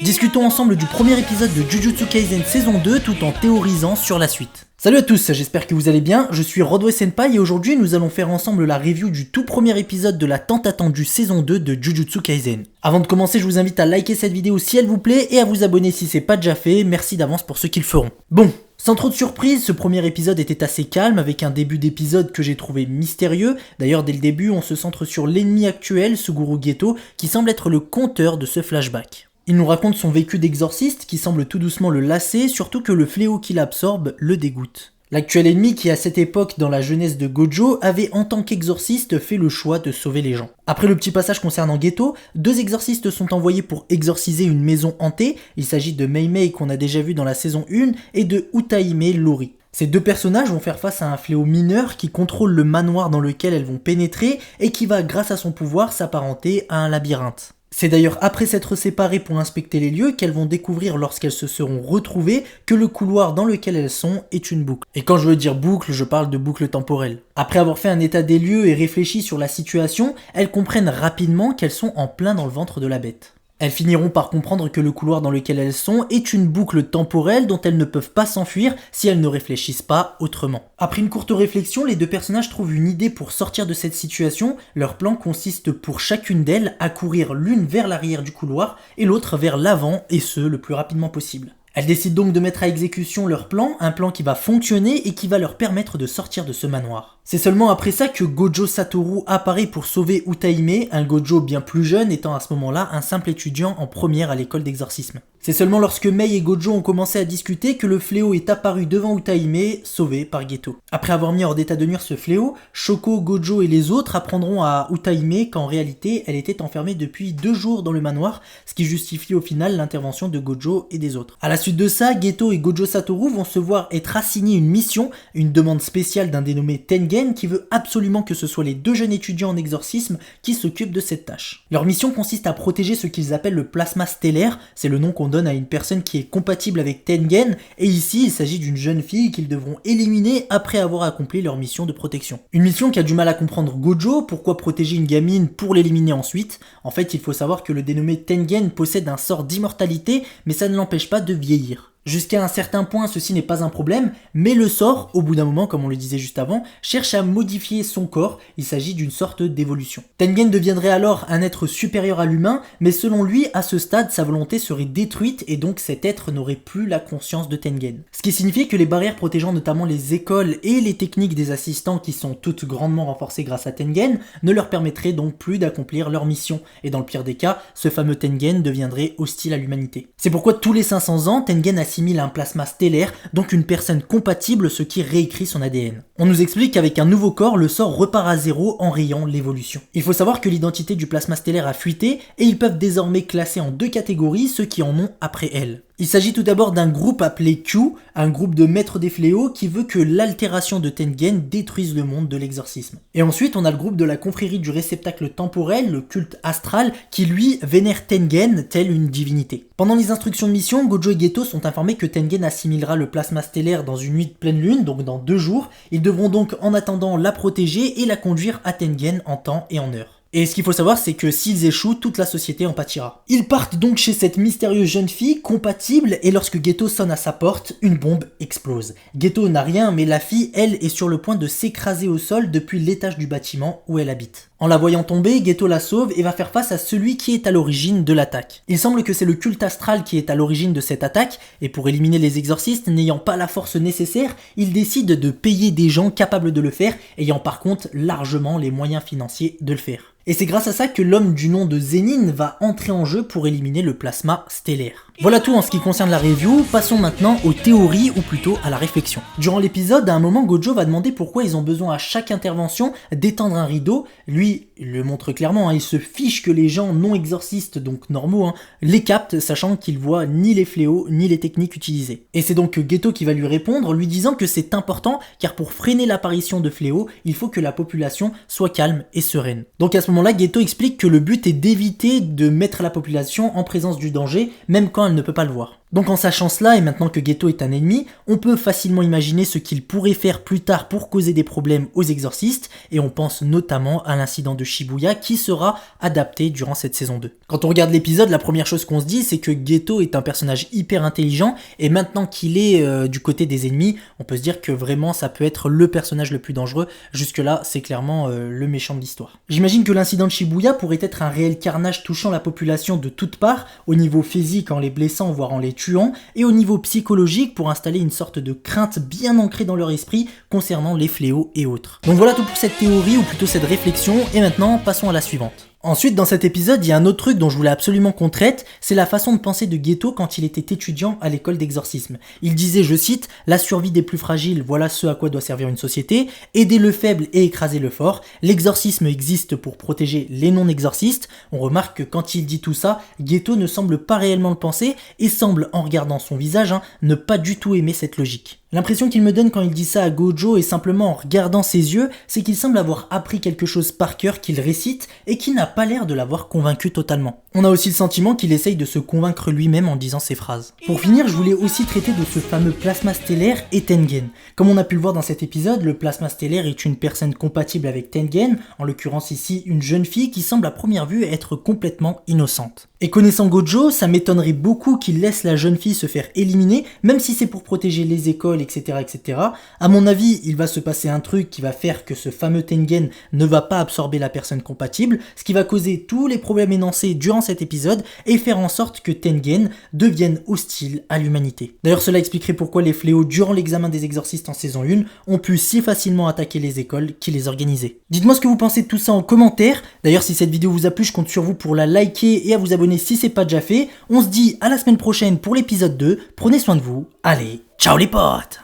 Discutons ensemble du premier épisode de Jujutsu Kaisen saison 2 tout en théorisant sur la suite. Salut à tous, j'espère que vous allez bien, je suis Rodway Senpai et aujourd'hui nous allons faire ensemble la review du tout premier épisode de la tant attendue saison 2 de Jujutsu Kaisen. Avant de commencer, je vous invite à liker cette vidéo si elle vous plaît et à vous abonner si c'est pas déjà fait, merci d'avance pour ceux qui le feront. Bon, sans trop de surprise, ce premier épisode était assez calme avec un début d'épisode que j'ai trouvé mystérieux. D'ailleurs dès le début on se centre sur l'ennemi actuel, Suguru Geto, qui semble être le conteur de ce flashback. Il nous raconte son vécu d'exorciste qui semble tout doucement le lasser, surtout que le fléau qu'il absorbe le dégoûte. L'actuel ennemi qui à cette époque dans la jeunesse de Gojo avait en tant qu'exorciste fait le choix de sauver les gens. Après le petit passage concernant Geto, deux exorcistes sont envoyés pour exorciser une maison hantée, il s'agit de Mei Mei qu'on a déjà vu dans la saison 1 et de Utahime Lori. Ces deux personnages vont faire face à un fléau mineur qui contrôle le manoir dans lequel elles vont pénétrer et qui va grâce à son pouvoir s'apparenter à un labyrinthe. C'est d'ailleurs après s'être séparées pour inspecter les lieux qu'elles vont découvrir lorsqu'elles se seront retrouvées que le couloir dans lequel elles sont est une boucle. Et quand je veux dire boucle, je parle de boucle temporelle. Après avoir fait un état des lieux et réfléchi sur la situation, elles comprennent rapidement qu'elles sont en plein dans le ventre de la bête. Elles finiront par comprendre que le couloir dans lequel elles sont est une boucle temporelle dont elles ne peuvent pas s'enfuir si elles ne réfléchissent pas autrement. Après une courte réflexion, les deux personnages trouvent une idée pour sortir de cette situation. Leur plan consiste pour chacune d'elles à courir l'une vers l'arrière du couloir et l'autre vers l'avant, et ce, le plus rapidement possible. Elles décident donc de mettre à exécution leur plan, un plan qui va fonctionner et qui va leur permettre de sortir de ce manoir. C'est seulement après ça que Gojo Satoru apparaît pour sauver Utahime, un Gojo bien plus jeune étant à ce moment-là un simple étudiant en première à l'école d'exorcisme. C'est seulement lorsque Mei et Gojo ont commencé à discuter que le fléau est apparu devant Utahime, sauvé par Geto. Après avoir mis hors d'état de nuire ce fléau, Shoko, Gojo et les autres apprendront à Utahime qu'en réalité elle était enfermée depuis 2 jours dans le manoir, ce qui justifie au final l'intervention de Gojo et des autres. À la suite de ça, Geto et Gojo Satoru vont se voir être assignés une mission, une demande spéciale d'un dénommé Tengen qui veut absolument que ce soit les 2 jeunes étudiants en exorcisme qui s'occupent de cette tâche. Leur mission consiste à protéger ce qu'ils appellent le plasma stellaire, c'est le nom qu'on donne à une personne qui est compatible avec Tengen, et ici il s'agit d'une jeune fille qu'ils devront éliminer après avoir accompli leur mission de protection. Une mission qui a du mal à comprendre Gojo, pourquoi protéger une gamine pour l'éliminer ensuite. En fait il faut savoir que le dénommé Tengen possède un sort d'immortalité, mais ça ne l'empêche pas de vieillir. Jusqu'à un certain point, ceci n'est pas un problème, mais le sort, au bout d'un moment, comme on le disait juste avant, cherche à modifier son corps, il s'agit d'une sorte d'évolution. Tengen deviendrait alors un être supérieur à l'humain, mais selon lui, à ce stade, sa volonté serait détruite et donc cet être n'aurait plus la conscience de Tengen. Ce qui signifie que les barrières protégeant notamment les écoles et les techniques des assistants qui sont toutes grandement renforcées grâce à Tengen ne leur permettraient donc plus d'accomplir leur mission, et dans le pire des cas, ce fameux Tengen deviendrait hostile à l'humanité. C'est pourquoi tous les 500 ans, Tengen assimile un plasma stellaire, donc une personne compatible, ce qui réécrit son ADN. On nous explique qu'avec un nouveau corps, le sort repart à zéro en rayant l'évolution. Il faut savoir que l'identité du plasma stellaire a fuité et ils peuvent désormais classer en 2 catégories ceux qui en ont après elle. Il s'agit tout d'abord d'un groupe appelé Q, un groupe de maîtres des fléaux qui veut que l'altération de Tengen détruise le monde de l'exorcisme. Et ensuite on a le groupe de la confrérie du réceptacle temporel, le culte astral, qui lui vénère Tengen telle une divinité. Pendant les instructions de mission, Gojo et Geto sont informés que Tengen assimilera le plasma stellaire dans une nuit de pleine lune, donc dans 2 jours. Ils devront donc en attendant la protéger et la conduire à Tengen en temps et en heure. Et ce qu'il faut savoir, c'est que s'ils échouent, toute la société en pâtira. Ils partent donc chez cette mystérieuse jeune fille, compatible, et lorsque Geto sonne à sa porte, une bombe explose. Geto n'a rien, mais la fille, elle, est sur le point de s'écraser au sol depuis l'étage du bâtiment où elle habite. En la voyant tomber, Geto la sauve et va faire face à celui qui est à l'origine de l'attaque. Il semble que c'est le culte astral qui est à l'origine de cette attaque, et pour éliminer les exorcistes n'ayant pas la force nécessaire, il décide de payer des gens capables de le faire, ayant par contre largement les moyens financiers de le faire. Et c'est grâce à ça que l'homme du nom de Zenin va entrer en jeu pour éliminer le plasma stellaire. Voilà tout en ce qui concerne la review, passons maintenant aux théories ou plutôt à la réflexion. Durant l'épisode, à un moment Gojo va demander pourquoi ils ont besoin à chaque intervention d'étendre un rideau. Lui, il le montre clairement, il se fiche que les gens non exorcistes, donc normaux, les captent, sachant qu'ils voient ni les fléaux ni les techniques utilisées. Et c'est donc Geto qui va lui répondre, lui disant que c'est important car pour freiner l'apparition de fléaux, il faut que la population soit calme et sereine. Donc à ce moment-là, Geto explique que le but est d'éviter de mettre la population en présence du danger, même quand elle ne peut pas le voir. Donc en sachant cela et maintenant que Geto est un ennemi, on peut facilement imaginer ce qu'il pourrait faire plus tard pour causer des problèmes aux exorcistes, et on pense notamment à l'incident de Shibuya qui sera adapté durant cette saison 2. Quand on regarde l'épisode, la première chose qu'on se dit c'est que Geto est un personnage hyper intelligent, et maintenant qu'il est du côté des ennemis, on peut se dire que vraiment ça peut être le personnage le plus dangereux. Jusque là c'est clairement le méchant de l'histoire. J'imagine que l'incident de Shibuya pourrait être un réel carnage touchant la population de toutes parts, au niveau physique en les blessant voire en les tuant, et au niveau psychologique pour installer une sorte de crainte bien ancrée dans leur esprit concernant les fléaux et autres. Donc voilà tout pour cette théorie, ou plutôt cette réflexion, et maintenant passons à la suivante. Ensuite, dans cet épisode, il y a un autre truc dont je voulais absolument qu'on traite, c'est la façon de penser de Geto quand il était étudiant à l'école d'exorcisme. Il disait, je cite, « La survie des plus fragiles, voilà ce à quoi doit servir une société, aider le faible et écraser le fort, l'exorcisme existe pour protéger les non-exorcistes ». On remarque que quand il dit tout ça, Geto ne semble pas réellement le penser et semble, en regardant son visage, ne pas du tout aimer cette logique. L'impression qu'il me donne quand il dit ça à Gojo, et simplement en regardant ses yeux, c'est qu'il semble avoir appris quelque chose par cœur qu'il récite et qui n'a pas l'air de l'avoir convaincu totalement. On a aussi le sentiment qu'il essaye de se convaincre lui-même en disant ces phrases. Pour finir, je voulais aussi traiter de ce fameux plasma stellaire et Tengen. Comme on a pu le voir dans cet épisode, le plasma stellaire est une personne compatible avec Tengen, en l'occurrence ici une jeune fille qui semble à première vue être complètement innocente. Et connaissant Gojo, ça m'étonnerait beaucoup qu'il laisse la jeune fille se faire éliminer, même si c'est pour protéger les écoles, etc., etc. À mon avis, il va se passer un truc qui va faire que ce fameux Tengen ne va pas absorber la personne compatible, ce qui va causer tous les problèmes énoncés durant cet épisode et faire en sorte que Tengen devienne hostile à l'humanité. D'ailleurs, cela expliquerait pourquoi les fléaux durant l'examen des exorcistes en saison 1 ont pu si facilement attaquer les écoles qui les organisaient. Dites-moi ce que vous pensez de tout ça en commentaire. D'ailleurs, si cette vidéo vous a plu, je compte sur vous pour la liker et à vous abonner si c'est pas déjà fait. On se dit à la semaine prochaine pour l'épisode 2. Prenez soin de vous. Allez, ciao les potes.